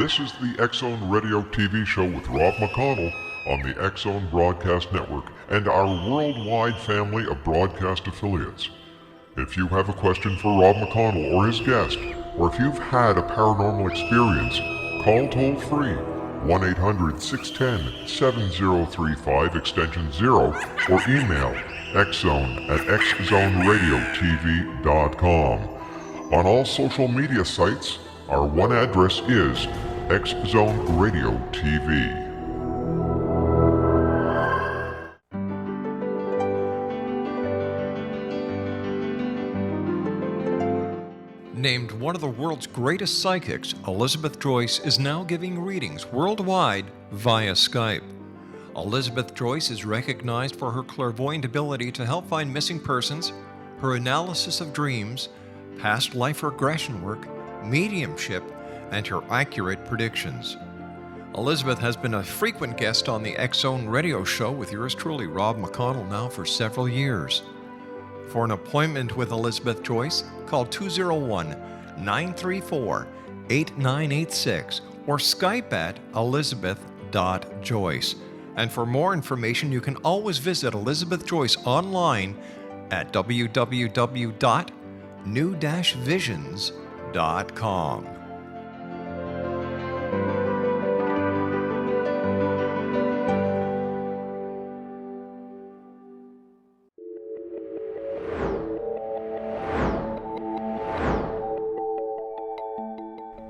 This is the X-Zone Radio TV show with Rob McConnell on the X-Zone Broadcast Network and our worldwide family of broadcast affiliates. If you have a question for Rob McConnell or his guest, or if you've had a paranormal experience, call toll-free 1-800-610-7035 extension 0 or email xzone@xzoneradiotv.com. On all social media sites, our one address is X-Zone Radio TV. Named one of the world's greatest psychics, Elizabeth Joyce is now giving readings worldwide via Skype. Elizabeth Joyce is recognized for her clairvoyant ability to help find missing persons, her analysis of dreams, past life regression work, mediumship, and her accurate predictions. Elizabeth has been a frequent guest on the X-Zone radio show with yours truly, Rob McConnell, now for several years. For an appointment with Elizabeth Joyce, call 201-934-8986 or Skype at elizabeth.joyce. And for more information, you can always visit Elizabeth Joyce online at www.new-visions.com.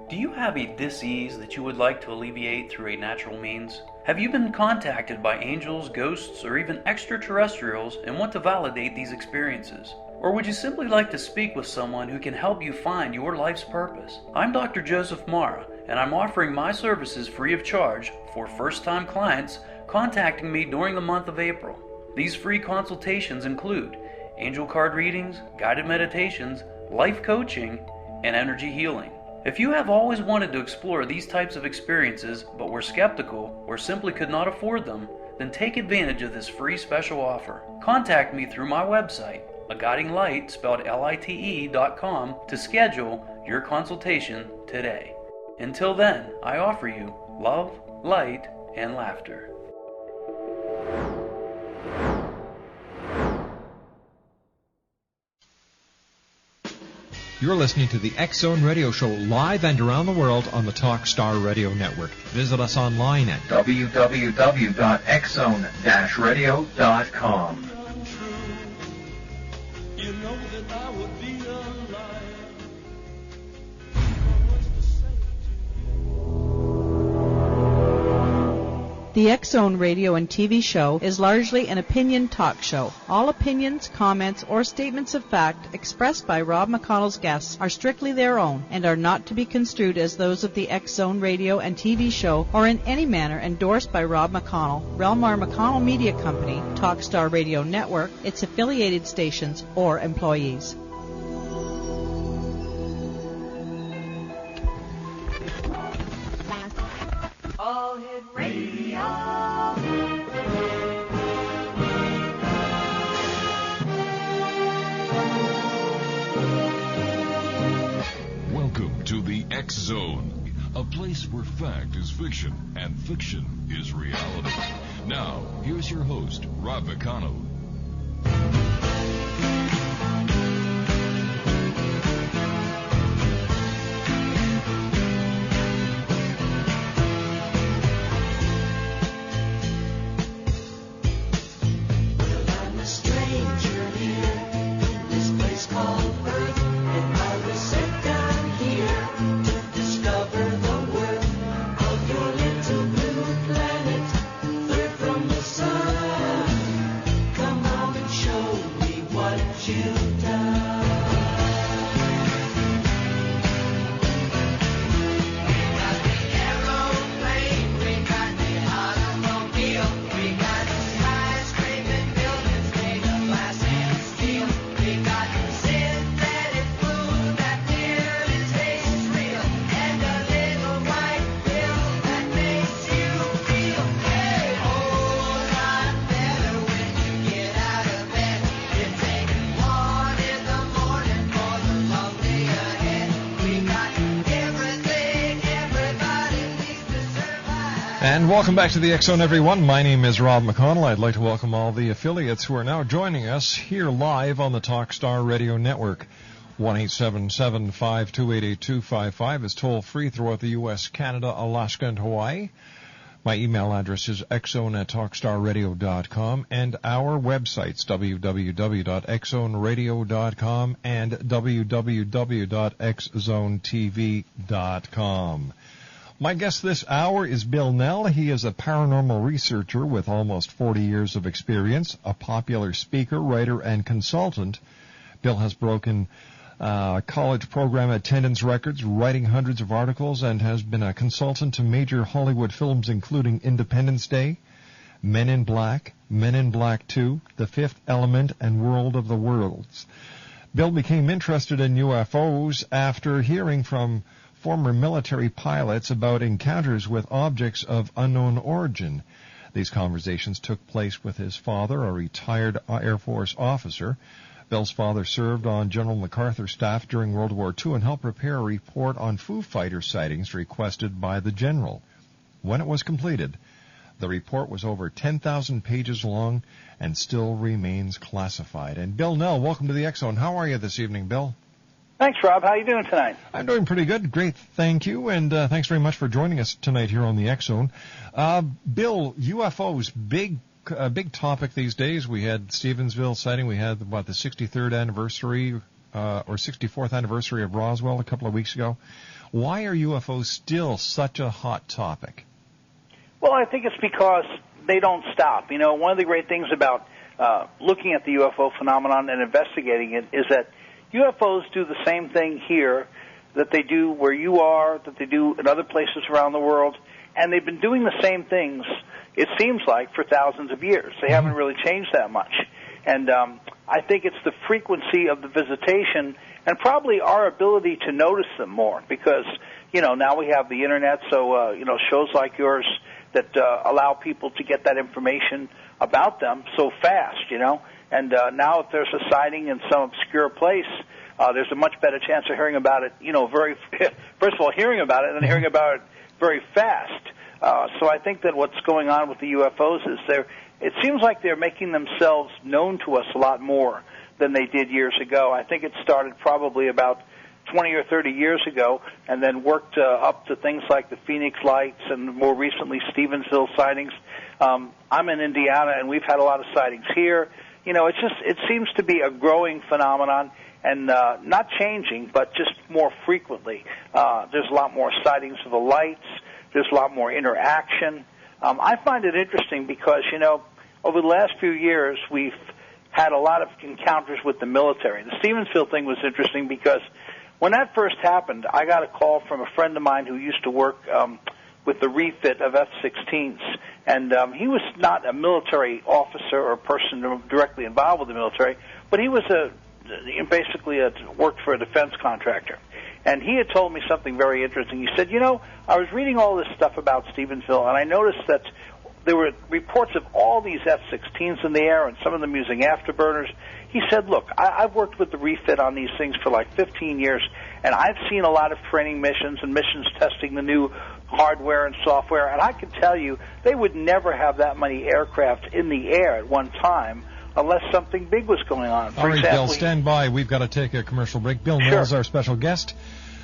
Do you have a dis-ease that you would like to alleviate through a natural means? Have you been contacted by angels, ghosts, or even extraterrestrials and want to validate these experiences? Or would you simply like to speak with someone who can help you find your life's purpose? I'm Dr. Joseph Mara, and I'm offering my services free of charge for first-time clients contacting me during the month of April. These free consultations include angel card readings, guided meditations, life coaching, and energy healing. If you have always wanted to explore these types of experiences but were skeptical or simply could not afford them, then take advantage of this free special offer. Contact me through my website, aguidinglight, spelled lite.com, to schedule your consultation today. Until then, I offer you love, light, and laughter. You're listening to the X-Zone Radio Show live and around the world on the Talkstar Radio Network. Visit us online at www.xzone-radio.com. You know that I would be alive. The X-Zone radio and TV show is largely an opinion talk show. All opinions, comments, or statements of fact expressed by Rob McConnell's guests are strictly their own and are not to be construed as those of the X-Zone radio and TV show or in any manner endorsed by Rob McConnell, Relmar McConnell Media Company, Talkstar Radio Network, its affiliated stations, or employees. All Hit Radio. Welcome to the X-Zone, a place where fact is fiction and fiction is reality. Now, here's your host, Rob McConnell. And welcome back to the X Zone, everyone. My name is Rob McConnell. I'd like to welcome all the affiliates who are now joining us here live on the Talkstar Radio Network. 1-877-528-8255 is toll-free throughout the U.S., Canada, Alaska, and Hawaii. My email address is xzone@talkstarradio.com, and our websites, www.xzoneradio.com and www.xzonetv.com. My guest this hour is Bill Knell. He is a paranormal researcher with almost 40 years of experience, a popular speaker, writer, and consultant. Bill has broken college program attendance records, writing hundreds of articles, and has been a consultant to major Hollywood films including Independence Day, Men in Black, Men in Black 2, The Fifth Element, and World of the Worlds. Bill became interested in UFOs after hearing from former military pilots about encounters with objects of unknown origin. These conversations took place with his father, a retired Air Force officer. Bill's father served on General MacArthur's staff during World War II and helped prepare a report on Foo Fighter sightings requested by the general. When it was completed, the report was over 10,000 pages long and still remains classified. And Bill Knell, welcome to the X Zone. How are you this evening, Bill? Thanks, Rob. How are you doing tonight? I'm doing pretty good. Great, thank you. And thanks very much for joining us tonight here on the X Zone. Bill, UFOs, big topic these days. We had Stevensville sighting. We had, the 63rd anniversary or 64th anniversary of Roswell a couple of weeks ago. Why are UFOs still such a hot topic? Well, I think it's because they don't stop. You know, one of the great things about looking at the UFO phenomenon and investigating it is that UFOs do the same thing here that they do where you are, that they do in other places around the world, and they've been doing the same things, it seems like, for thousands of years. They haven't really changed that much. And I think it's the frequency of the visitation and probably our ability to notice them more because, you know, now we have the Internet, so, you know, shows like yours that allow people to get that information about them so fast, you know. And now if there's a sighting in some obscure place, there's a much better chance of hearing about it, you know, first of all, hearing about it and then hearing about it very fast. So I think that what's going on with the UFOs is it seems like they're making themselves known to us a lot more than they did years ago. I think it started probably about 20 or 30 years ago and then worked up to things like the Phoenix Lights and more recently Stevensville sightings. I'm in Indiana, and we've had a lot of sightings here. You know, it seems to be a growing phenomenon and not changing, but just more frequently. There's a lot more sightings of the lights. There's a lot more interaction. I find it interesting because, you know, over the last few years, we've had a lot of encounters with the military. The Stevensville thing was interesting because when that first happened, I got a call from a friend of mine who used to work with the refit of F-16s. And he was not a military officer or person directly involved with the military, but he was basically worked for a defense contractor. And he had told me something very interesting. He said, you know, I was reading all this stuff about Stevensville, and I noticed that there were reports of all these F-16s in the air and some of them using afterburners. He said, look, I've worked with the refit on these things for like 15 years, and I've seen a lot of training missions and missions testing the new hardware and software, and I can tell you they would never have that many aircraft in the air at one time unless something big was going on. All right, Bill, stand by. We've got to take a commercial break. Bill Knell is our special guest.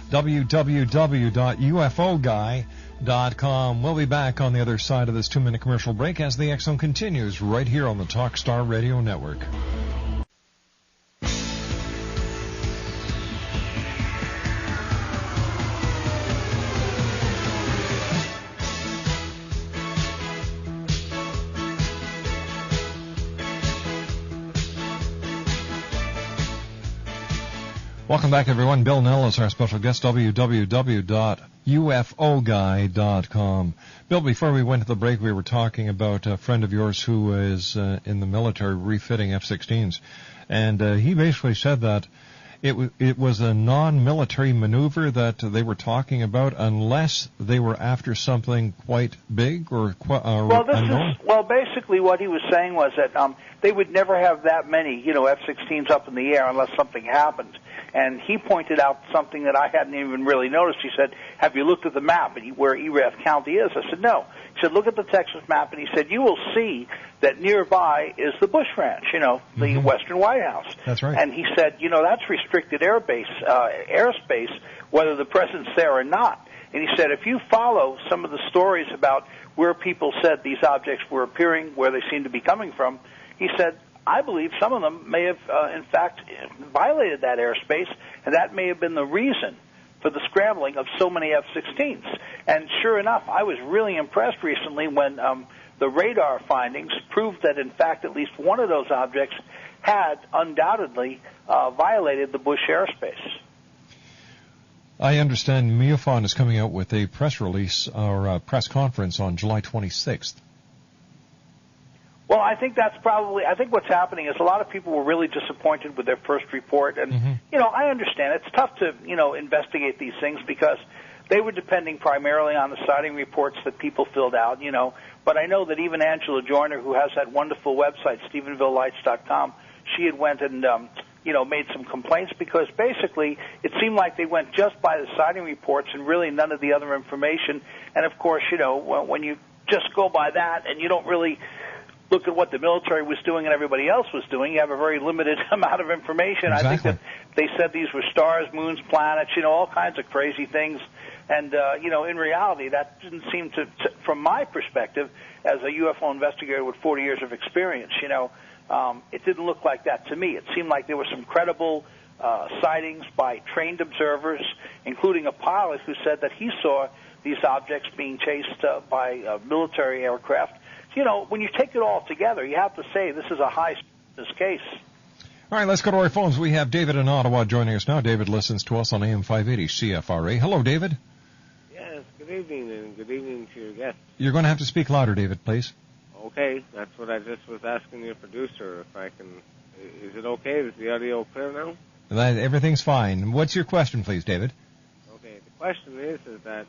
www.UFOguy.com. We'll be back on the other side of this 2-minute commercial break as the X Zone continues right here on the Talkstar Radio Network. Welcome back, everyone. Bill Knell is our special guest, www.UFOguy.com. Bill, before we went to the break, we were talking about a friend of yours who is in the military refitting F-16s. And he basically said that it was a non-military maneuver that they were talking about unless they were after something quite big or unknown. Well, basically what he was saying was that they would never have that many, F-16s up in the air unless something happened. And he pointed out something that I hadn't even really noticed. He said, have you looked at the map where Erath County is? I said, no. He said, look at the Texas map, and he said, you will see that nearby is the Bush Ranch, the Western White House. That's right. And he said, that's restricted airspace, whether the president's there or not. And he said, if you follow some of the stories about where people said these objects were appearing, where they seem to be coming from, he said, I believe some of them may have, in fact, violated that airspace, and that may have been the reason for the scrambling of so many F-16s. And sure enough, I was really impressed recently when the radar findings proved that, in fact, at least one of those objects had undoubtedly violated the Bush airspace. I understand MUFON is coming out with a press release or a press conference on July 26th. Well, I think what's happening is a lot of people were really disappointed with their first report. And, I understand. It's tough to, investigate these things because they were depending primarily on the sighting reports that people filled out, But I know that even Angela Joyner, who has that wonderful website, StephenvilleLights.com, she had went and, made some complaints because basically it seemed like they went just by the sighting reports and really none of the other information. And, of course, when you just go by that and you don't really look at what the military was doing and everybody else was doing, you have a very limited amount of information. Exactly. I think that they said these were stars, moons, planets, all kinds of crazy things. And, in reality, that didn't seem to, from my perspective, as a UFO investigator with 40 years of experience, it didn't look like that to me. It seemed like there were some credible sightings by trained observers, including a pilot who said that he saw these objects being chased by military aircraft. When you take it all together, you have to say this is a high-stakes case. All right, let's go to our phones. We have David in Ottawa joining us now. David listens to us on AM 580 CFRA. Hello, David. Yes, good evening, and good evening to your guests. You're going to have to speak louder, David, please. Okay, that's what I just was asking your producer if I can. Is it okay? Is the audio clear now? Everything's fine. What's your question, please, David? Okay, the question is that,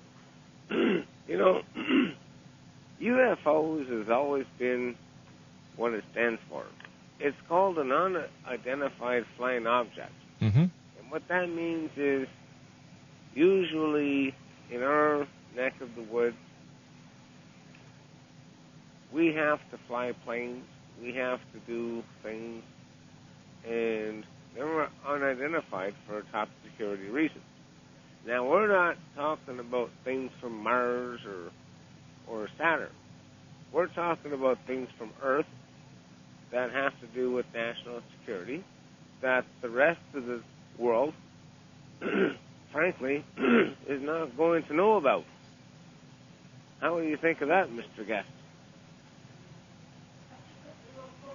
UFOs has always been what it stands for. It's called an unidentified flying object. Mm-hmm. And what that means is usually in our neck of the woods, we have to fly planes, we have to do things, and they're unidentified for top security reasons. Now, we're not talking about things from Mars or Saturn. We're talking about things from Earth that have to do with national security that the rest of the world, frankly, is not going to know about. How do you think of that, Mr. Guest?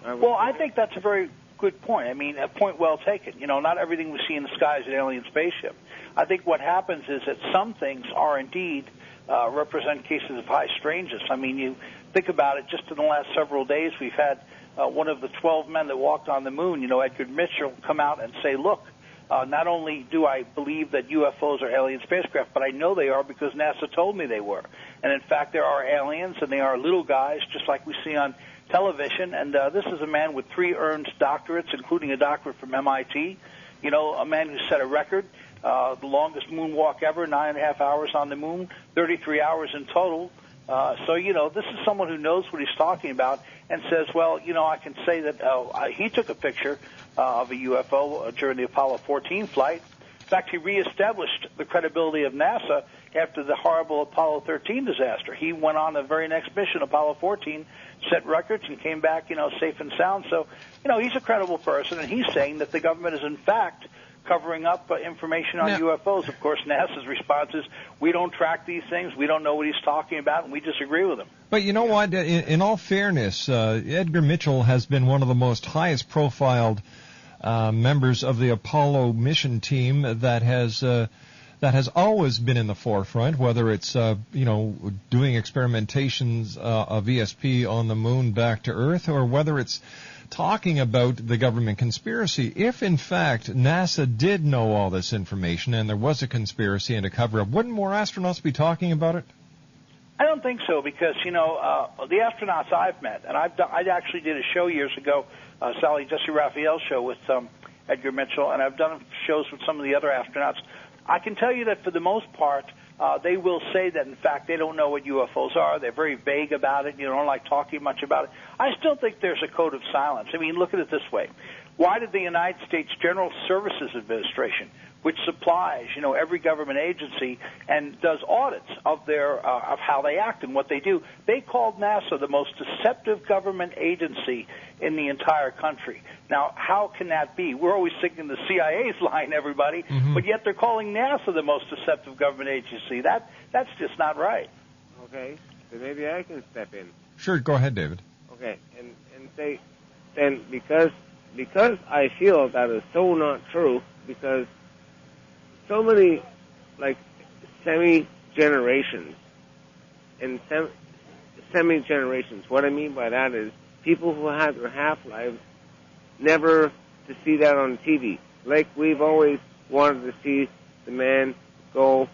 Well, I think that's a very good point. I mean, a point well taken. Not everything we see in the sky is an alien spaceship. I think what happens is that some things are indeed represent cases of high strangeness. I mean, you think about it, just in the last several days, we've had one of the 12 men that walked on the moon, Edgar Mitchell, come out and say, look, not only do I believe that UFOs are alien spacecraft, but I know they are because NASA told me they were. And in fact, there are aliens, and they are little guys, just like we see on television. And this is a man with 3 earned doctorates, including a doctorate from MIT. A man who set a record, the longest moonwalk ever, 9.5 hours on the moon, 33 hours in total. So, this is someone who knows what he's talking about and says, well, I can say that he took a picture of a UFO during the Apollo 14 flight. In fact, he reestablished the credibility of NASA after the horrible Apollo 13 disaster. He went on the very next mission, Apollo 14, set records and came back, safe and sound. So, he's a credible person, and he's saying that the government is, in fact, covering up information on UFOs. Of course, NASA's response is, we don't track these things, we don't know what he's talking about, and we disagree with him. But you know what? In all fairness, Edgar Mitchell has been one of the most highest profiled members of the Apollo mission team that has always been in the forefront, whether it's doing experimentations of ESP on the moon back to Earth, or whether it's talking about the government conspiracy. If, in fact, NASA did know all this information and there was a conspiracy and a cover-up, wouldn't more astronauts be talking about it? I don't think so, because, the astronauts I've met, and I actually did a show years ago, Sally Jesse Raphael's show with Edgar Mitchell, and I've done shows with some of the other astronauts. I can tell you that for the most part, they will say that, in fact, they don't know what UFOs are. They're very vague about it. You don't like talking much about it. I still think there's a code of silence. I mean, look at it this way. Why did the United States General Services Administration, which supplies, every government agency and does audits of their of how they act and what they do, they called NASA the most deceptive government agency in the entire country. Now, how can that be? We're always thinking the CIA's lying, everybody, but yet they're calling NASA the most deceptive government agency. That's just not right. Okay, so maybe I can step in. Sure, go ahead, David. Okay, and say, then because I feel that is so not true, because so many, like, semi-generations, and semi-generations, what I mean by that is people who had their half-lives never to see that on TV. Like, we've always wanted to see the man go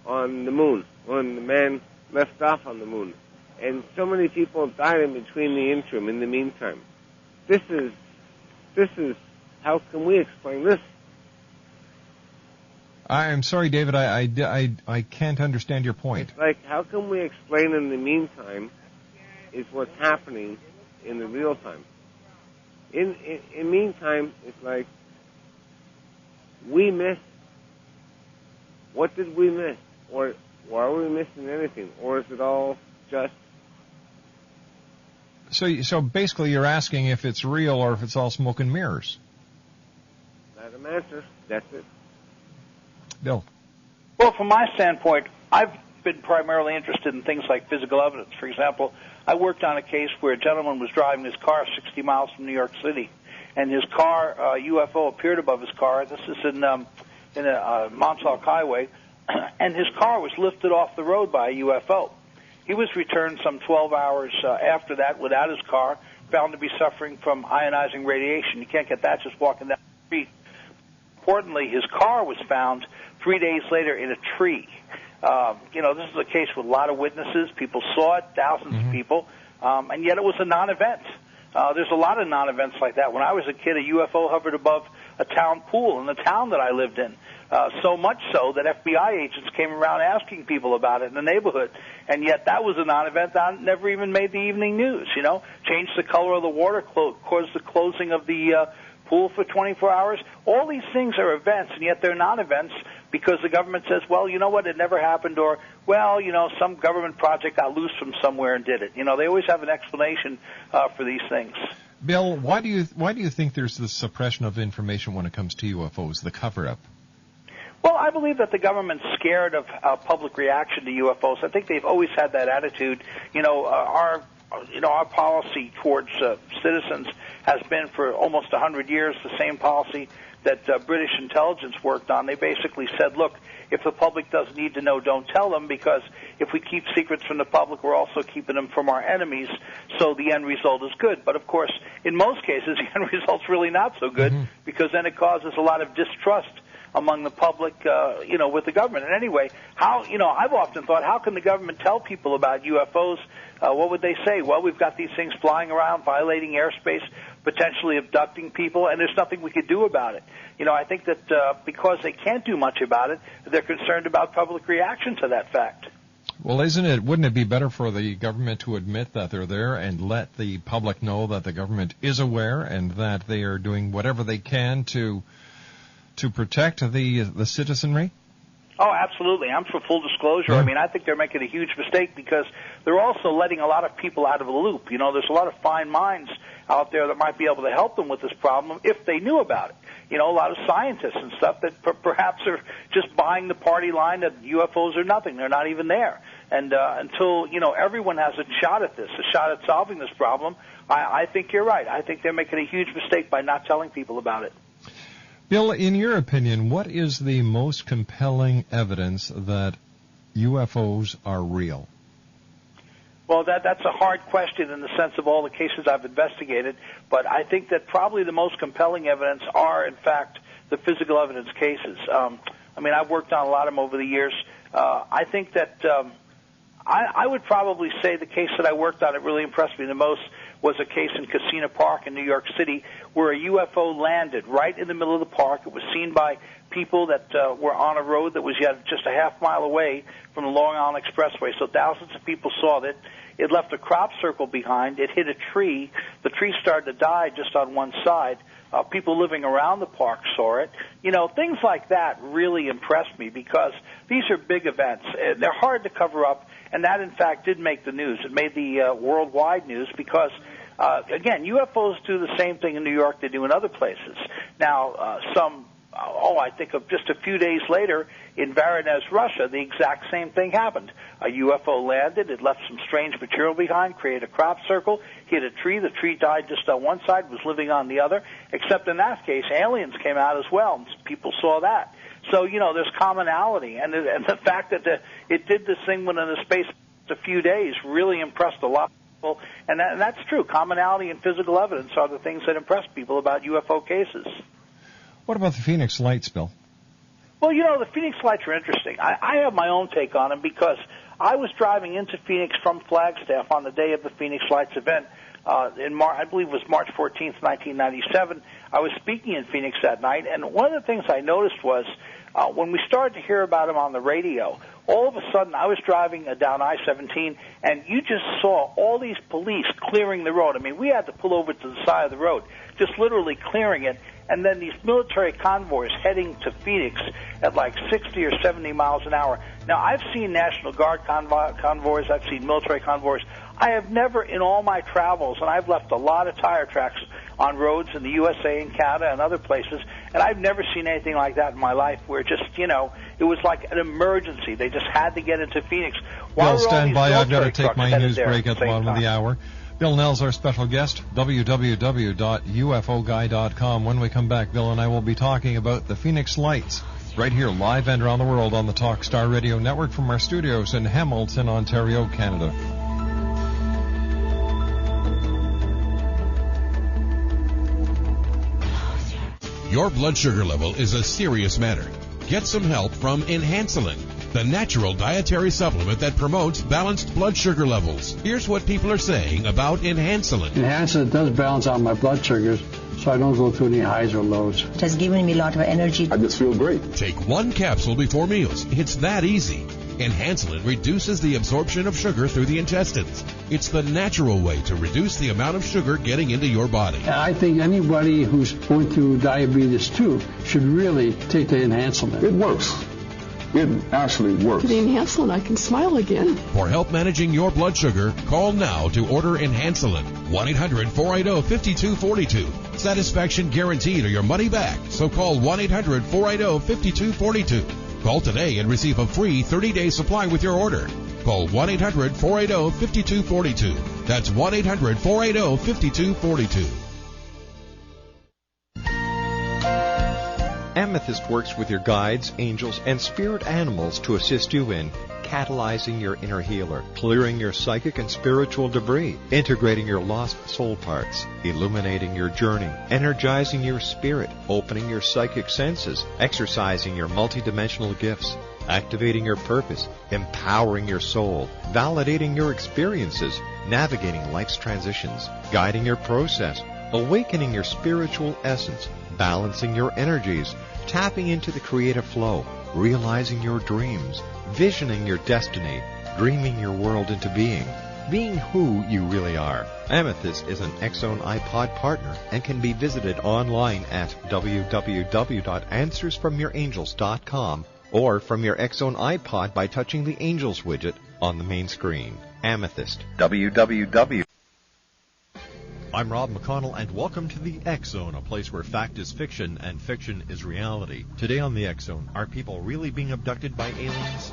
on the moon, when the man left off on the moon. And so many people died in between the interim, in the meantime. This is, how can we explain this? I'm sorry, David, I can't understand your point. It's like, how can we explain in the meantime is what's happening in the real time? In meantime, it's like, we missed. What did we miss? Or are we missing anything? Or is it all just... So basically you're asking if it's real or if it's all smoke and mirrors. That's an answer. That's it. Bill. Well, from my standpoint, I've been primarily interested in things like physical evidence. For example, I worked on a case where a gentleman was driving his car 60 miles from New York City, and his car, UFO appeared above his car. This is in a Montauk Highway, and his car was lifted off the road by a UFO. He was returned some 12 hours after that without his car, found to be suffering from ionizing radiation. You can't get that just walking down the street. Importantly, his car was found 3 days later in a tree. This is a case with a lot of witnesses. People saw it, thousands of people, and yet it was a non-event. There's a lot of non-events like that. When I was a kid, a UFO hovered above a town pool in the town that I lived in. So much so that FBI agents came around asking people about it in the neighborhood, and yet that was a non-event that never even made the evening news. Changed the color of the water, caused the closing of the pool for 24 hours. All these things are events, and yet they're non-events because the government says, well, you know what, it never happened, or, well, some government project got loose from somewhere and did it. They always have an explanation for these things. Bill, why do you think there's this suppression of information when it comes to UFOs, the cover-up? Well, I believe that the government's scared of public reaction to UFOs. I think they've always had that attitude. Our policy towards citizens has been for almost 100 years the same policy that British intelligence worked on. They basically said, look, if the public doesn't need to know, don't tell them, because if we keep secrets from the public, we're also keeping them from our enemies, so the end result is good. But, of course, in most cases, the end result's really not so good, because then it causes a lot of distrust among the public, with the government. And anyway, I've often thought, how can the government tell people about UFOs? What would they say? Well, we've got these things flying around, violating airspace, potentially abducting people, and there's nothing we could do about it. I think that because they can't do much about it, they're concerned about public reaction to that fact. Well, wouldn't it be better for the government to admit that they're there and let the public know that the government is aware and that they are doing whatever they can to protect the citizenry? Oh, absolutely. I'm for full disclosure. Yeah. I think they're making a huge mistake because they're also letting a lot of people out of the loop. There's a lot of fine minds out there that might be able to help them with this problem if they knew about it. A lot of scientists and stuff that perhaps are just buying the party line that UFOs are nothing. They're not even there. And until, everyone has a shot at this, a shot at solving this problem, I think you're right. I think they're making a huge mistake by not telling people about it. Bill, in your opinion, what is the most compelling evidence that UFOs are real? Well, that's a hard question in the sense of all the cases I've investigated, but I think that probably the most compelling evidence are, in fact, the physical evidence cases. I've worked on a lot of them over the years. I think that I would probably say the case that I worked on that really impressed me the most was a case in Casino Park in New York City where a UFO landed right in the middle of the park. It was seen by people that were on a road that was yet just a half mile away from the Long Island Expressway. So thousands of people saw that. It left a crop circle behind. It hit a tree. The tree started to die just on one side. People living around the park saw it. You know, things like that really impressed me because these are big events. They're hard to cover up, and that, in fact, did make the news. It made the worldwide news because, again, UFOs do the same thing in New York they do in other places. Now, I think of just a few days later in Voronezh, Russia, the exact same thing happened. A UFO landed, it left some strange material behind, created a crop circle, hit a tree, the tree died just on one side, was living on the other, except in that case, aliens came out as well, and people saw that. So, you know, there's commonality, and the fact that it did this thing within a space of a few days really impressed a lot of people, and that's true. Commonality and physical evidence are the things that impress people about UFO cases. What about the Phoenix Lights, Bill? Well, you know, the Phoenix Lights are interesting. I have my own take on them because I was driving into Phoenix from Flagstaff on the day of the Phoenix Lights event I believe it was March 14th, 1997. I was speaking in Phoenix that night, and one of the things I noticed was when we started to hear about them on the radio, all of a sudden I was driving down I-17, and you just saw all these police clearing the road. I mean, we had to pull over to the side of the road, just literally clearing it. And then these military convoys heading to Phoenix at like 60 or 70 miles an hour. Now, I've seen National Guard convoys. I've seen military convoys. I have never, in all my travels, and I've left a lot of tire tracks on roads in the USA and Canada and other places, and I've never seen anything like that in my life where just, you know, it was like an emergency. They just had to get into Phoenix. Bill, stand by. I've got to take my news break at the bottom of the hour. Bill Knell's our special guest, www.ufoguy.com. When we come back, Bill and I will be talking about the Phoenix Lights, right here live and around the world on the Talkstar Radio Network from our studios in Hamilton, Ontario, Canada. Your blood sugar level is a serious matter. Get some help from Enhancelin, the natural dietary supplement that promotes balanced blood sugar levels. Here's what people are saying about Enhancelin. Enhancelin does balance out my blood sugars, so I don't go through any highs or lows. It has given me a lot of energy. I just feel great. Take one capsule before meals. It's that easy. Enhancelin reduces the absorption of sugar through the intestines. It's the natural way to reduce the amount of sugar getting into your body. I think anybody who's going through diabetes too should really take the Enhancelin. It works. It actually works. With the Enhancelin, I can smile again. For help managing your blood sugar, call now to order Enhancelin. 1-800-480-5242. Satisfaction guaranteed or your money back. So call 1-800-480-5242. Call today and receive a free 30-day supply with your order. Call 1-800-480-5242. That's 1-800-480-5242. Amethyst works with your guides, angels, and spirit animals to assist you in catalyzing your inner healer, clearing your psychic and spiritual debris, integrating your lost soul parts, illuminating your journey, energizing your spirit, opening your psychic senses, exercising your multidimensional gifts, activating your purpose, empowering your soul, validating your experiences, navigating life's transitions, guiding your process, awakening your spiritual essence, balancing your energies, tapping into the creative flow, realizing your dreams, visioning your destiny, dreaming your world into being who you really are. Amethyst is an X-Zone iPod partner and can be visited online at www.answersfromyourangels.com or from your X-Zone iPod by touching the Angels widget on the main screen. Amethyst. www. I'm Rob McConnell, and welcome to the X-Zone, a place where fact is fiction and fiction is reality. Today on the X-Zone, are people really being abducted by aliens?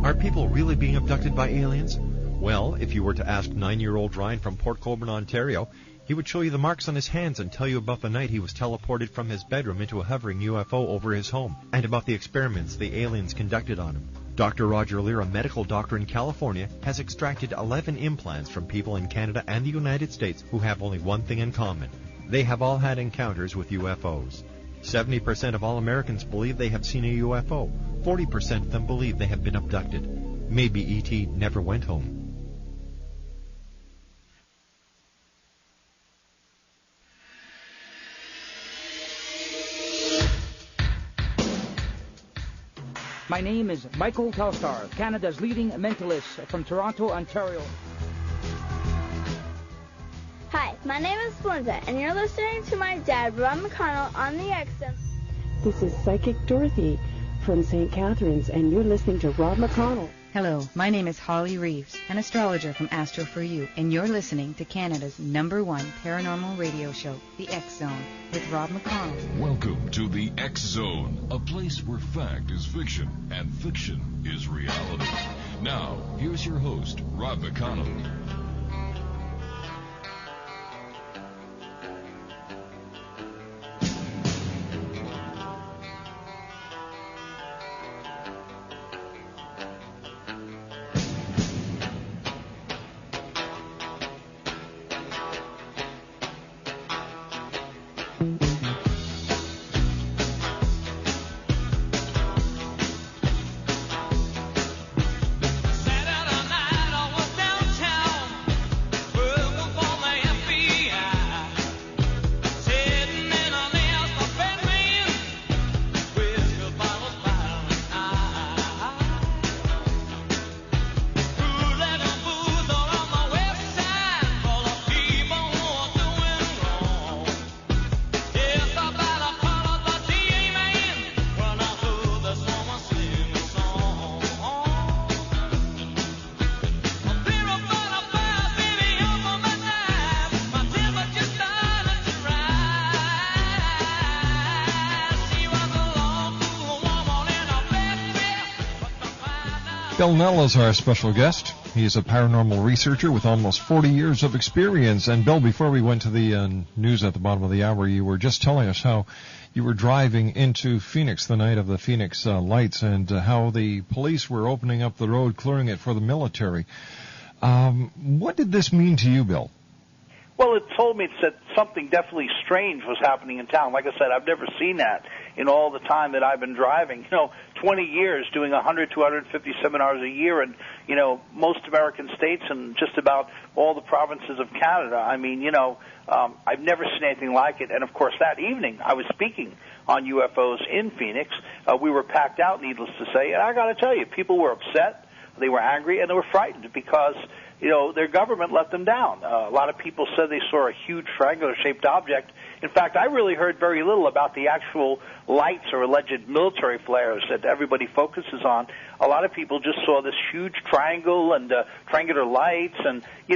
Are people really being abducted by aliens? Well, if you were to ask 9-year-old Ryan from Port Colborne, Ontario, he would show you the marks on his hands and tell you about the night he was teleported from his bedroom into a hovering UFO over his home, and about the experiments the aliens conducted on him. Dr. Roger Lear, a medical doctor in California, has extracted 11 implants from people in Canada and the United States who have only one thing in common. They have all had encounters with UFOs. 70% of all Americans believe they have seen a UFO. 40% of them believe they have been abducted. Maybe E.T. never went home. My name is Michael Telstar, Canada's leading mentalist from Toronto, Ontario. Hi, my name is Linda, and you're listening to my dad, Rob McConnell, on the X-Zone. This is Psychic Dorothy from St. Catharines, and you're listening to Rob McConnell. Hello, my name is Holly Reeves, an astrologer from Astro For You, and you're listening to Canada's #1 paranormal radio show, The X-Zone, with Rob McConnell. Welcome to The X-Zone, a place where fact is fiction and fiction is reality. Now, here's your host, Rob McConnell. Bill Knell is our special guest. He is a paranormal researcher with almost 40 years of experience. And Bill, before we went to the news at the bottom of the hour, you were just telling us how you were driving into Phoenix the night of the Phoenix lights and how the police were opening up the road, clearing it for the military. What did this mean to you, Bill? Well, it told me that something definitely strange was happening in town. Like I said, I've never seen that in all the time that I've been driving. 20 years doing 100 to 150 seminars a year in, most American states and just about all the provinces of Canada. I mean, I've never seen anything like it. And, of course, that evening I was speaking on UFOs in Phoenix. We were packed out, needless to say. And I got to tell you, people were upset, they were angry, and they were frightened because their government let them down. A lot of people said they saw a huge triangular-shaped object. In fact, I really heard very little about the actual lights or alleged military flares that everybody focuses on. A lot of people just saw this huge triangle and triangular lights, and, a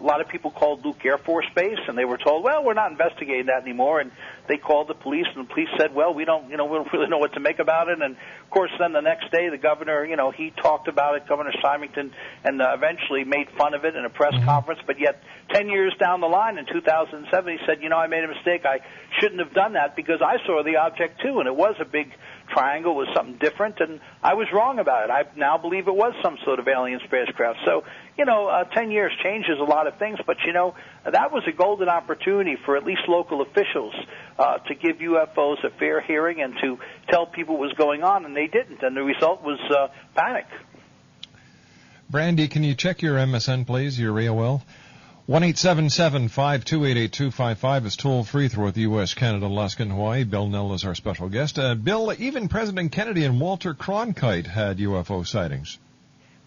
lot of people called Luke Air Force Base, and they were told, well, we're not investigating that anymore, and they called the police, and the police said, well, we don't really know what to make about it, and, of course, then the next day, the governor, he talked about it, Governor Symington, and eventually made fun of it in a press conference, but yet 10 years down the line in 2007, he said, I made a mistake. I shouldn't have done that because I saw the object too, and it was a big triangle, was something different, and I was wrong about it. I now believe it was some sort of alien spacecraft. So, 10 years changes a lot of things, but, that was a golden opportunity for at least local officials to give UFOs a fair hearing and to tell people what was going on, and they didn't, and the result was panic. Brandy, can you check your MSN, please, your AOL? 1-877-528-8255 is toll-free throughout the U.S., Canada, Alaska, and Hawaii. Bill Knell is our special guest. Bill, even President Kennedy and Walter Cronkite had UFO sightings.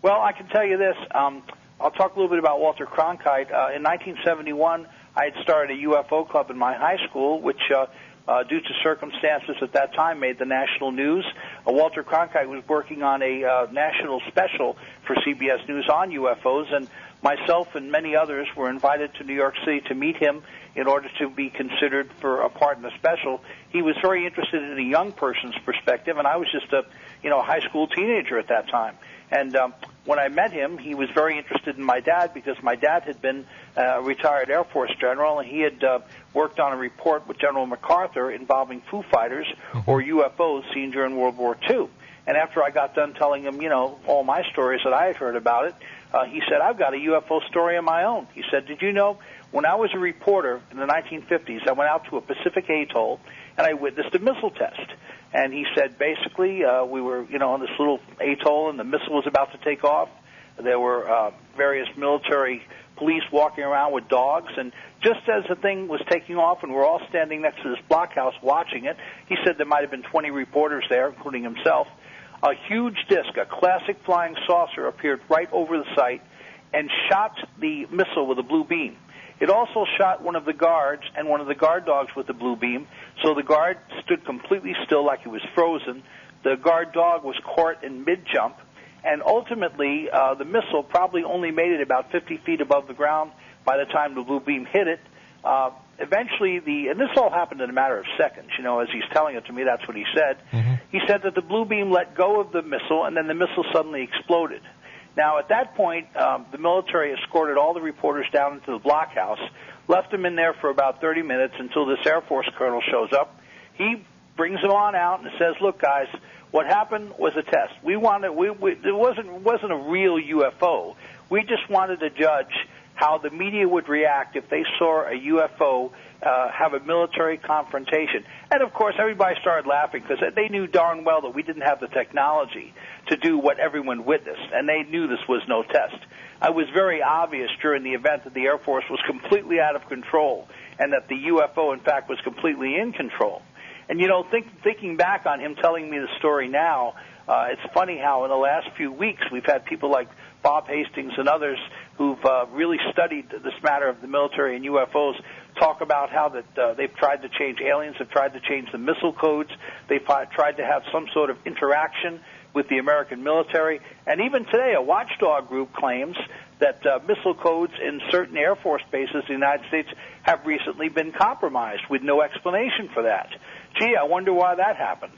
Well, I can tell you this. I'll talk a little bit about Walter Cronkite. In 1971, I had started a UFO club in my high school, which, due to circumstances at that time, made the national news. Walter Cronkite was working on a national special for CBS News on UFOs, and myself and many others were invited to New York City to meet him in order to be considered for a part in the special. He was very interested in a young person's perspective, and I was just a high school teenager at that time. And when I met him, he was very interested in my dad because my dad had been a retired Air Force general, and he had worked on a report with General MacArthur involving Foo Fighters or UFOs seen during World War II. And after I got done telling him, all my stories that I had heard about it, he said, I've got a UFO story of my own. He said, did you know, when I was a reporter in the 1950s, I went out to a Pacific atoll, and I witnessed a missile test. And he said, basically, we were, on this little atoll, and the missile was about to take off. There were various military police walking around with dogs, and just as the thing was taking off and we're all standing next to this blockhouse watching it, he said there might have been 20 reporters there, including himself. A huge disc, a classic flying saucer, appeared right over the site and shot the missile with a blue beam. It also shot one of the guards and one of the guard dogs with the blue beam, so the guard stood completely still like he was frozen. The guard dog was caught in mid-jump, and ultimately the missile probably only made it about 50 feet above the ground by the time the blue beam hit it. Eventually, and this all happened in a matter of seconds, as he's telling it to me, that's what he said. Mm-hmm. He said that the blue beam let go of the missile, and then the missile suddenly exploded. Now, at that point, the military escorted all the reporters down into the blockhouse, left them in there for about 30 minutes until this Air Force colonel shows up. He brings them on out and says, look, guys, what happened was a test. It wasn't a real UFO. We just wanted to judge how the media would react if they saw a UFO have a military confrontation. And, of course, everybody started laughing because they knew darn well that we didn't have the technology to do what everyone witnessed, and they knew this was no test. It was very obvious during the event that the Air Force was completely out of control and that the UFO, in fact, was completely in control. And, thinking back on him telling me the story now, it's funny how in the last few weeks we've had people like Bob Hastings and others who've really studied this matter of the military and UFOs talk about how that they've tried to change, aliens have tried to change the missile codes, they've tried to have some sort of interaction with the American military, and even today a watchdog group claims that missile codes in certain Air Force bases in the United States have recently been compromised with no explanation for that. Gee, I wonder why that happened.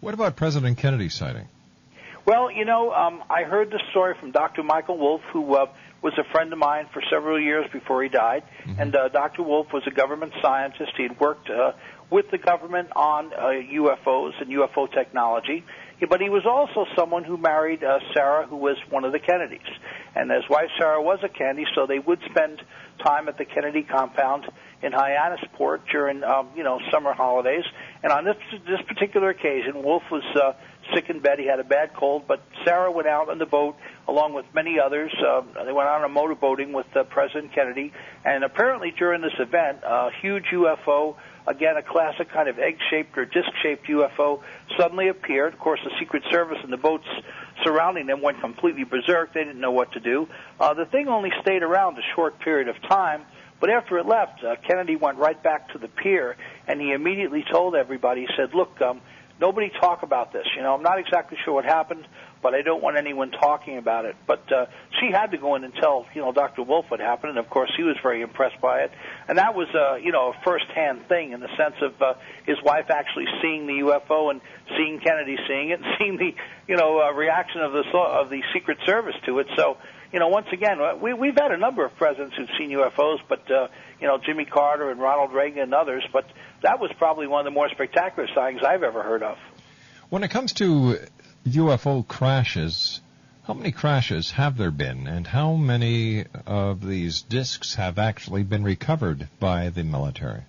What about President Kennedy's sighting? Well, I heard this story from Dr. Michael Wolff, who was a friend of mine for several years before he died. Mm-hmm. And Dr. Wolff was a government scientist. He had worked with the government on UFOs and UFO technology. But he was also someone who married Sarah, who was one of the Kennedys. And his wife, Sarah, was a Kennedy, so they would spend time at the Kennedy compound in Hyannisport during, summer holidays. And on this particular occasion, Wolff was sick in bed. He had a bad cold, but Sarah went out on the boat along with many others. They went out on a motorboating with President Kennedy. And apparently during this event, a huge UFO, again, a classic kind of egg-shaped or disc-shaped UFO, suddenly appeared. Of course, the Secret Service and the boats surrounding them went completely berserk. They didn't know what to do. The thing only stayed around a short period of time, but after it left, Kennedy went right back to the pier, and he immediately told everybody, he said, look, nobody talk about this. I'm not exactly sure what happened, but I don't want anyone talking about it. But she had to go in and tell, Dr. Wolff what happened, and of course he was very impressed by it. And that was, a first-hand thing in the sense of his wife actually seeing the UFO and seeing Kennedy seeing it and seeing the, reaction of the Secret Service to it. So, once again, we've had a number of presidents who've seen UFOs, but, Jimmy Carter and Ronald Reagan and others, but that was probably one of the more spectacular sightings I've ever heard of. When it comes to UFO crashes, how many crashes have there been, and how many of these discs have actually been recovered by the military?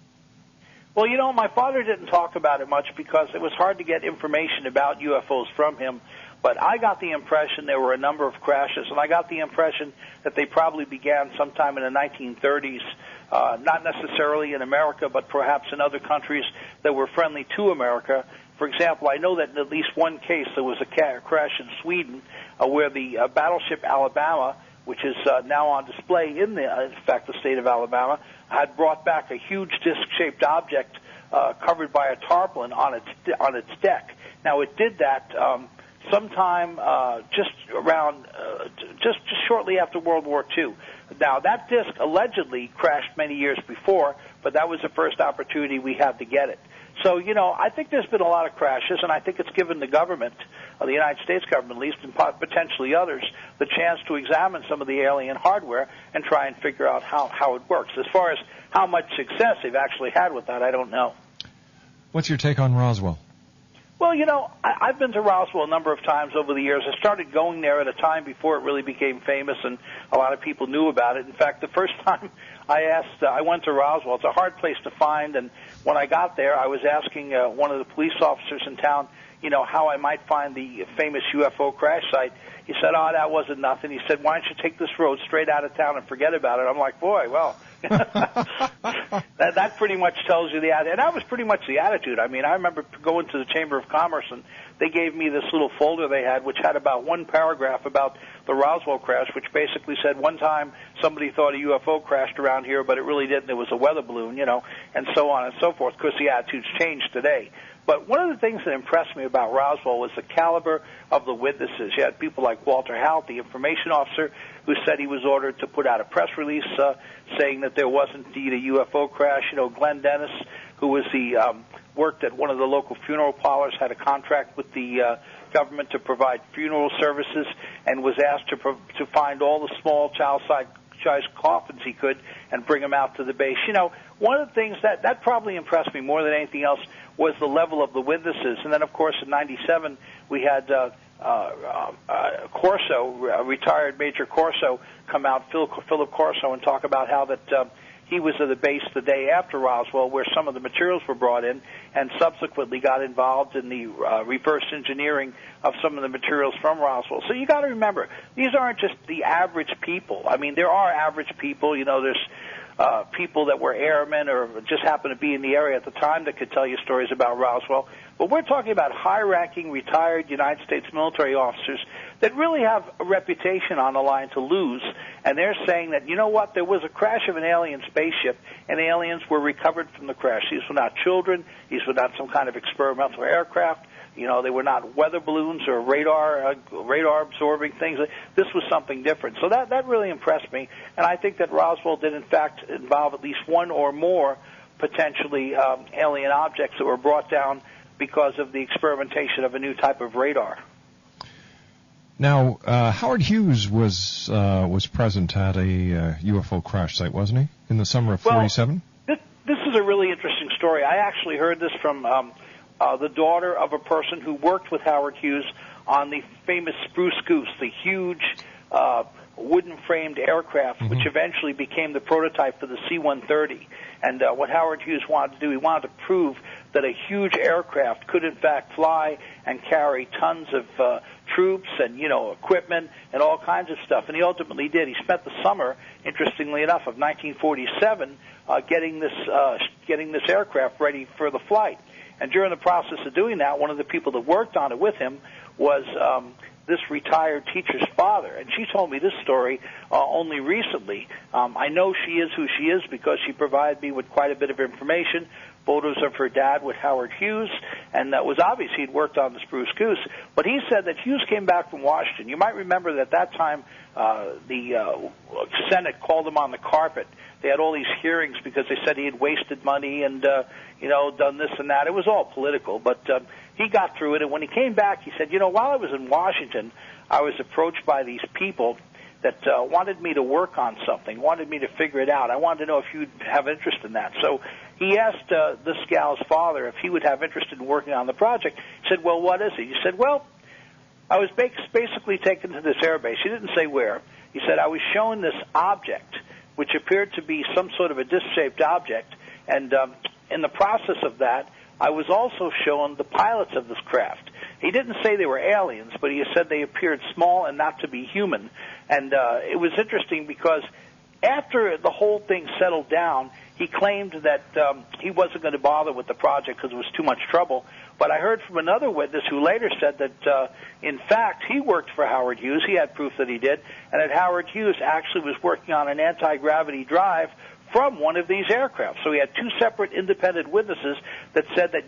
Well, my father didn't talk about it much because it was hard to get information about UFOs from him, but I got the impression there were a number of crashes, and I got the impression that they probably began sometime in the 1930s, not necessarily in America, but perhaps in other countries that were friendly to America. For example, I know that in at least one case there was a crash in Sweden where the battleship Alabama, which is now on display in fact, the state of Alabama, had brought back a huge disc-shaped object covered by a tarpaulin on its deck. Now, it did that sometime just shortly after World War II. Now, that disc allegedly crashed many years before, but that was the first opportunity we had to get it. So, I think there's been a lot of crashes, and I think it's given the government, the United States government at least, and potentially others, the chance to examine some of the alien hardware and try and figure out how it works. As far as how much success they've actually had with that, I don't know. What's your take on Roswell? Well, I've been to Roswell a number of times over the years. I started going there at a time before it really became famous, and a lot of people knew about it. In fact, the first time I went to Roswell, it's a hard place to find, and when I got there, I was asking one of the police officers in town, how I might find the famous UFO crash site. He said, that wasn't nothing. He said, why don't you take this road straight out of town and forget about it? I'm like, boy, well, that pretty much tells you the attitude. And that was pretty much the attitude. I mean, I remember going to the Chamber of Commerce, and they gave me this little folder they had, which had about one paragraph about the Roswell crash, which basically said one time somebody thought a UFO crashed around here, but it really didn't. It was a weather balloon, and so on and so forth, because the attitudes changed today. But one of the things that impressed me about Roswell was the caliber of the witnesses. You had people like Walter Hout, the information officer, who said he was ordered to put out a press release saying that there was indeed a UFO crash. Glenn Dennis, who was worked at one of the local funeral parlors, had a contract with the government to provide funeral services, and was asked to find all the small child-sized coffins he could and bring them out to the base. One of the things that probably impressed me more than anything else was the level of the witnesses. And then, of course, in '97, we had Corso, retired Major Corso, come out, Philip Corso, and talk about how that he was at the base the day after Roswell, where some of the materials were brought in, and subsequently got involved in the reverse engineering of some of the materials from Roswell. So you got to remember, these aren't just the average people. I mean, there are average people. There's people that were airmen or just happened to be in the area at the time that could tell you stories about Roswell. But we're talking about high-ranking, retired United States military officers that really have a reputation on the line to lose. And they're saying that, there was a crash of an alien spaceship, and aliens were recovered from the crash. These were not children. These were not some kind of experimental aircraft. They were not weather balloons or radar-absorbing things. This was something different. So that really impressed me. And I think that Roswell did, in fact, involve at least one or more potentially alien objects that were brought down because of the experimentation of a new type of radar. Now, Howard Hughes was present at a UFO crash site, wasn't he, in the summer of '47? This is a really interesting story. I actually heard this from the daughter of a person who worked with Howard Hughes on the famous Spruce Goose, the huge wooden-framed aircraft, which eventually became the prototype for the C-130. And what Howard Hughes wanted to do, he wanted to prove that a huge aircraft could, in fact, fly and carry tons of troops and, equipment and all kinds of stuff. And he ultimately did. He spent the summer, interestingly enough, of 1947 getting this aircraft ready for the flight. And during the process of doing that, one of the people that worked on it with him was this retired teacher's father. And she told me this story only recently. I know she is who she is because she provided me with quite a bit of information, photos of her dad with Howard Hughes, and that was obvious he'd worked on the Spruce Goose. But he said that Hughes came back from Washington. You might remember that at that time the Senate called him on the carpet. They had all these hearings because they said he had wasted money and, done this and that. It was all political, but he got through it. And when he came back, he said, while I was in Washington, I was approached by these people that wanted me to work on something, wanted me to figure it out. I wanted to know if you'd have interest in that. So he asked this gal's father if he would have interest in working on the project. He said, well, what is it? He said, well, I was basically taken to this airbase. He didn't say where. He said, I was shown this object, which appeared to be some sort of a disc-shaped object, and in the process of that, I was also shown the pilots of this craft. He didn't say they were aliens, but he said they appeared small and not to be human. And it was interesting because after the whole thing settled down, he claimed that he wasn't going to bother with the project because it was too much trouble. But I heard from another witness who later said that, in fact, he worked for Howard Hughes. He had proof that he did, and that Howard Hughes actually was working on an anti-gravity drive from one of these aircraft. So he had two separate independent witnesses that said that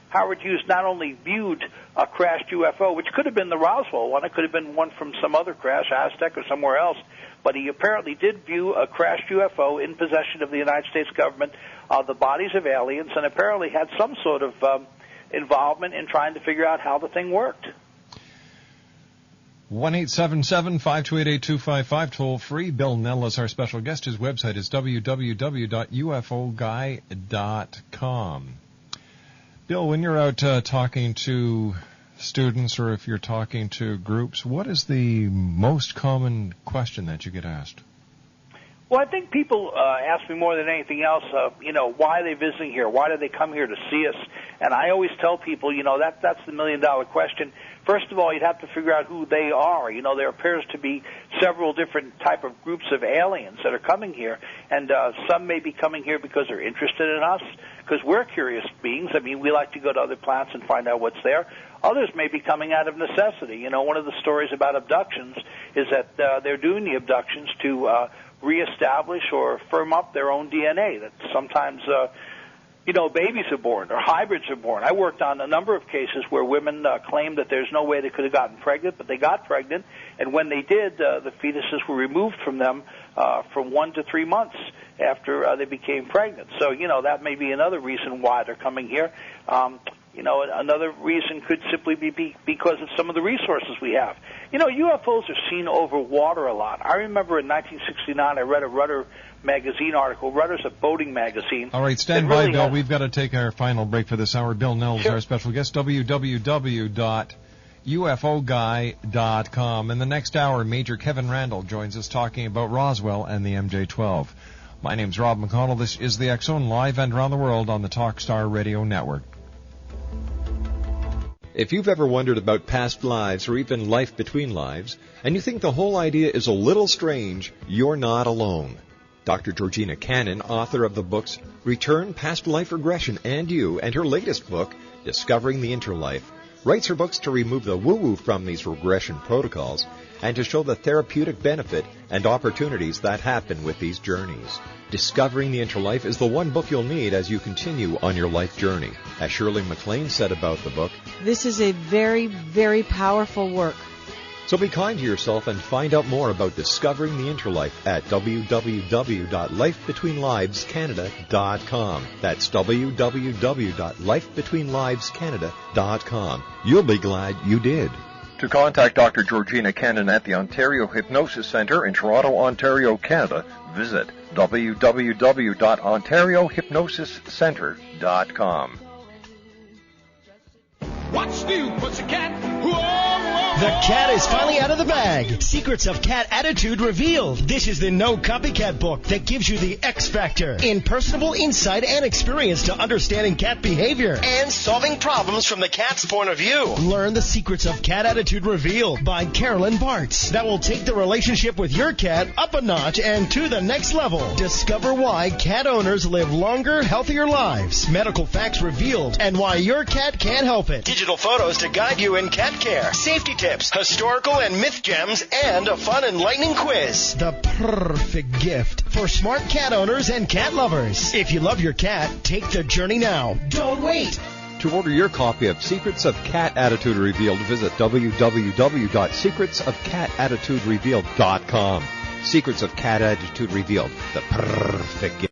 Howard Hughes not only viewed a crashed UFO, which could have been the Roswell one, it could have been one from some other crash, Aztec or somewhere else, but he apparently did view a crashed UFO in possession of the United States government, the bodies of aliens, and apparently had some sort of involvement in trying to figure out how the thing worked. 1-877-528-8255, toll free. Bill Knell is our special guest. His website is www.ufoguy.com. Bill, when you're out talking to students or if you're talking to groups, what is the most common question that you get asked? Well, I think people ask me more than anything else, why are they visiting here? Why do they come here to see us? And I always tell people, that's the million-dollar question. First of all, you'd have to figure out who they are. There appears to be several different type of groups of aliens that are coming here, and some may be coming here because they're interested in us, because we're curious beings. I mean, we like to go to other planets and find out what's there. Others may be coming out of necessity. One of the stories about abductions is that they're doing the abductions to reestablish or firm up their own DNA, that sometimes babies are born or hybrids are born. I worked on a number of cases where women claimed that there's no way they could have gotten pregnant, but they got pregnant, and when they did, the fetuses were removed from them from 1 to 3 months after they became pregnant. So, that may be another reason why they're coming here. Another reason could simply be because of some of the resources we have. UFOs are seen over water a lot. I remember in 1969 I read a Rudder magazine article. Rudder's a boating magazine. All right, stand by, Bill. We've got to take our final break for this hour. Bill Knell is our special guest, www.ufoguy.com. In the next hour, Major Kevin Randall joins us talking about Roswell and the MJ-12. My name's Rob McConnell. This is the X-Zone, live and around the world on the Talkstar Radio Network. If you've ever wondered about past lives or even life between lives, and you think the whole idea is a little strange, you're not alone. Dr. Georgina Cannon, author of the books Return, Past Life Regression, and You, and her latest book, Discovering the Interlife, writes her books to remove the woo-woo from these regression protocols and to show the therapeutic benefit and opportunities that happen with these journeys. Discovering the Interlife is the one book you'll need as you continue on your life journey. As Shirley MacLaine said about the book, this is a very, very powerful work. So be kind to yourself and find out more about Discovering the Interlife at www.lifebetweenlivescanada.com. That's www.lifebetweenlivescanada.com. You'll be glad you did. To contact Dr. Georgina Cannon at the Ontario Hypnosis Centre in Toronto, Ontario, Canada, visit www.ontariohypnosiscentre.com. What's new, pussycat? Whoa, whoa. The cat is finally out of the bag. Secrets of Cat Attitude revealed. This is the No Copycat book that gives you the X Factor in personable insight and experience to understanding cat behavior and solving problems from the cat's point of view. Learn the Secrets of Cat Attitude revealed by Carolyn Bartz. That will take the relationship with your cat up a notch and to the next level. Discover why cat owners live longer, healthier lives. Medical facts revealed and why your cat can't help it. Digital photos to guide you in cat care. Safety tips, historical and myth gems, and a fun, enlightening quiz. The perfect gift for smart cat owners and cat lovers. If you love your cat, take the journey now. Don't wait. To order your copy of Secrets of Cat Attitude Revealed, visit www.secretsofcatattituderevealed.com. Secrets of Cat Attitude Revealed, the perfect gift.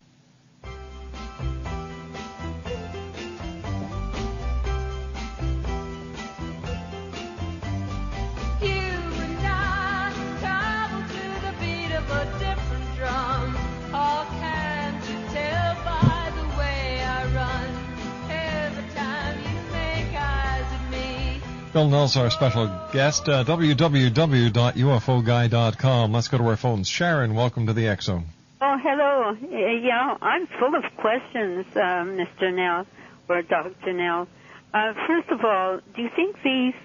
Bill Knell's our special guest, www.ufoguy.com. Let's go to our phones. Sharon, welcome to the X-Zone. Oh, hello. Yeah, I'm full of questions, Mr. Knell, or Dr. Knell. First of all, do you think these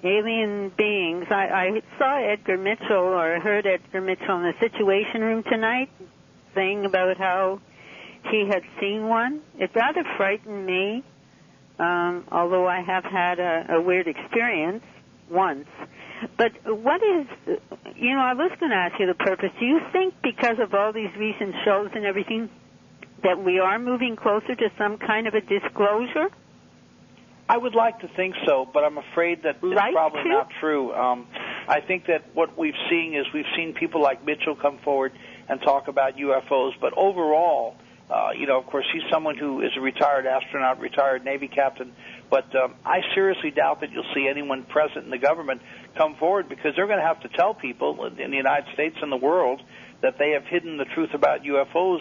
alien beings, I saw Edgar Mitchell, or heard Edgar Mitchell in the Situation Room tonight saying about how he had seen one. It rather frightened me. Although I have had a weird experience once. But what is, I was going to ask you the purpose. Do you think because of all these recent shows and everything that we are moving closer to some kind of a disclosure? I would like to think so, but I'm afraid that it's probably not true. I think that what we've seen people like Mitchell come forward and talk about UFOs, but overall, of course, he's someone who is a retired astronaut, retired Navy captain, but I seriously doubt that you'll see anyone present in the government come forward, because they're going to have to tell people in the United States and the world that they have hidden the truth about UFOs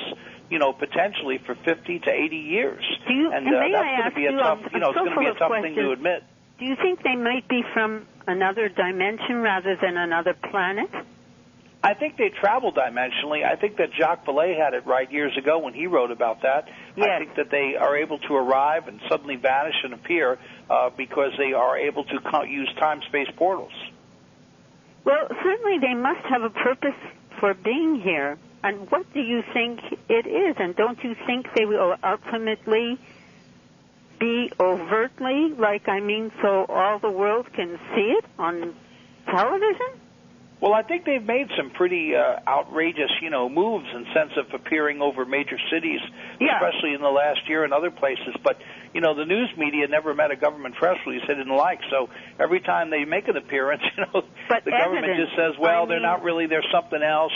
potentially for 50 to 80 years. And that's may I going to ask be a you, tough, it's going to be a tough thing to admit. Do you think they might be from another dimension rather than another planet? I think they travel dimensionally. I think that Jacques Vallée had it right years ago when he wrote about that. Yes. I think that they are able to arrive and suddenly vanish and appear because they are able to use time-space portals. Well, certainly they must have a purpose for being here. And what do you think it is? And don't you think they will ultimately be overtly, so all the world can see it on television? Well, I think they've made some pretty outrageous, moves in sense of appearing over major cities, especially in the last year and other places. But, the news media never met a government press release they didn't like. So every time they make an appearance, the government just says, well, they're not really, they're something else,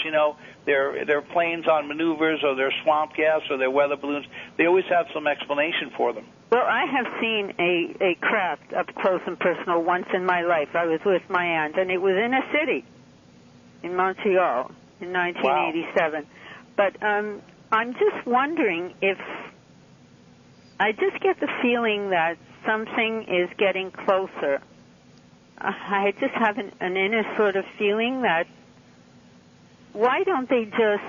they're planes on maneuvers or they're swamp gas or they're weather balloons. They always have some explanation for them. Well, I have seen a craft up close and personal once in my life. I was with my aunt, and it was in a city. In Montreal in 1987. Wow. But I'm just wondering if I just get the feeling that something is getting closer. I just have an inner sort of feeling that why don't they just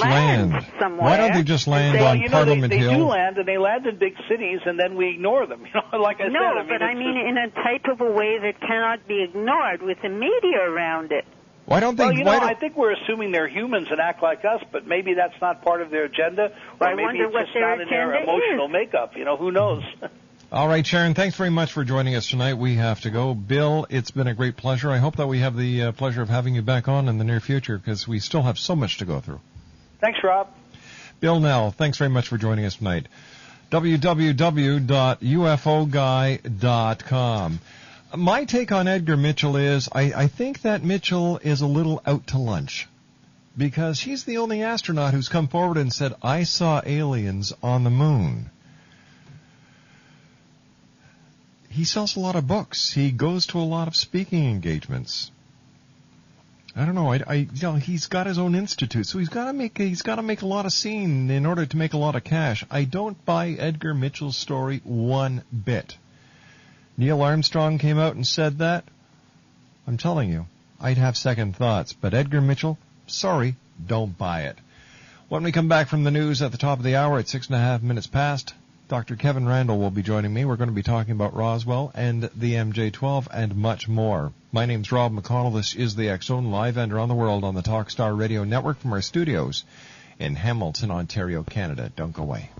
land somewhere? Why don't they just land on Parliament Hill? They do land, and they land in big cities, and then we ignore them. Like I said. No, but I mean in a type of a way that cannot be ignored with the media around it. Why don't they? I think we're assuming they're humans and act like us, but maybe that's not part of their agenda, or maybe it's just not in their emotional makeup. Who knows? All right, Sharon, thanks very much for joining us tonight. We have to go. Bill, it's been a great pleasure. I hope that we have the pleasure of having you back on in the near future because we still have so much to go through. Thanks, Rob. Bill Knell, thanks very much for joining us tonight. www.ufoguy.com. My take on Edgar Mitchell is I think that Mitchell is a little out to lunch because he's the only astronaut who's come forward and said, I saw aliens on the moon. He sells a lot of books. He goes to a lot of speaking engagements. I don't know. He's got his own institute, so he's got to make a lot of scene in order to make a lot of cash. I don't buy Edgar Mitchell's story one bit. Neil Armstrong came out and said that. I'm telling you, I'd have second thoughts. But Edgar Mitchell, sorry, don't buy it. When we come back from the news at the top of the hour at 6.5 minutes past, Dr. Kevin Randall will be joining me. We're going to be talking about Roswell and the MJ-12 and much more. My name's Rob McConnell. This is the X-Zone, live and around the world on the Talkstar Radio Network from our studios in Hamilton, Ontario, Canada. Don't go away.